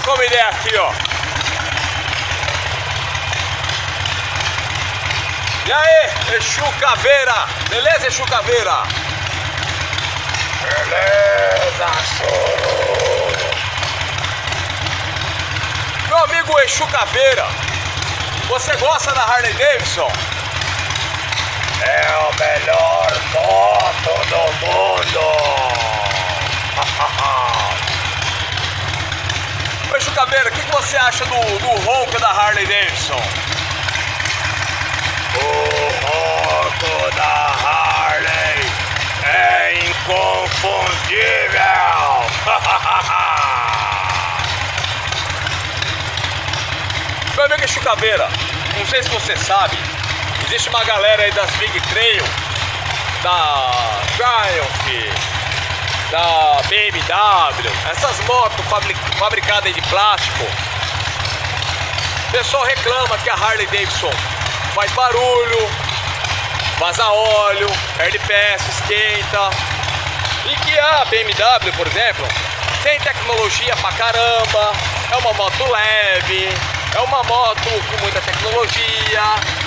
trocar uma ideia aqui, ó. E aí, Exu Caveira? Beleza, Exu Caveira? Beleza, choro. Meu amigo Exu Caveira, você gosta da Harley Davidson? É o melhor moto do mundo. Exu Caveira, o que você acha do ronco da Harley Davidson? O ronco da Harley é inconfundível. Meu amigo Exu Caveira, não sei se você sabe, existe uma galera aí das Big Trail, da Triumph, da BMW, essas motos fabricadas de plástico. O pessoal reclama que a Harley Davidson faz barulho, vaza óleo, perde peça, esquenta. E que a BMW, por exemplo, tem tecnologia pra caramba, é uma moto leve, é uma moto com muita tecnologia,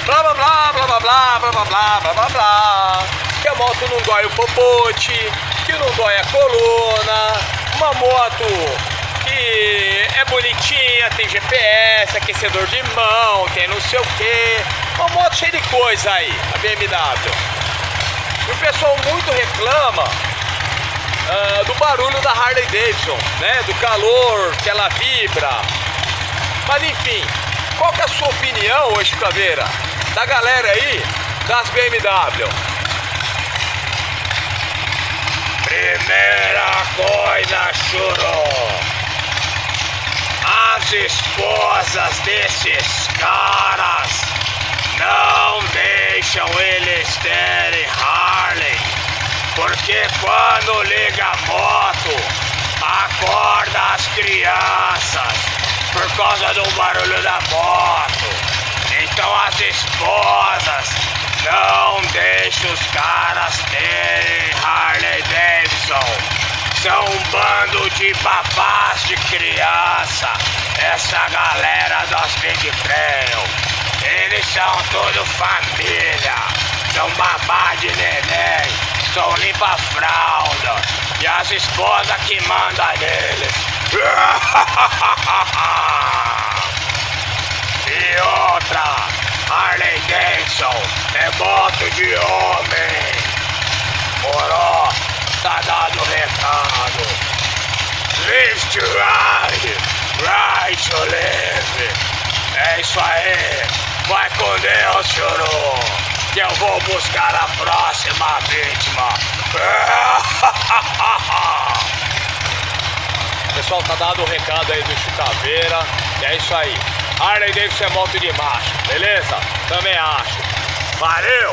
blá blá blá blá blá blá blá blá blá blá blá blá, que a moto não dói o popote, que não dói a coluna, uma moto que é bonitinha, tem GPS, aquecedor de mão, tem não sei o que, uma moto cheia de coisa aí, a BMW. E o pessoal muito reclama do barulho da Harley Davidson, né? Do calor que ela vibra. Mas enfim, qual que é a sua opinião, Exu Caveira, da galera aí das BMW? Primeira coisa, choro. As esposas desses caras não deixam eles terem Harley, porque quando liga a moto, acorda as crianças por causa do barulho da moto. Então as esposas não deixam os caras terem Harley Davidson. São um bando de babás de criança, essa galera das Big Trail. Eles são tudo família, são babá de neném, são limpa-fralda, e as esposas que mandam neles. E outra, Harley Davidson é moto de homem. Moró, tá dado o recado. Live to ride, ride to live. É isso aí, vai com Deus, chorô, que eu vou buscar a próxima vítima. Pessoal, tá dado o recado aí do Exu Caveira. E é isso aí, Harley Davidson é moto de macho, beleza? Também acho. Valeu!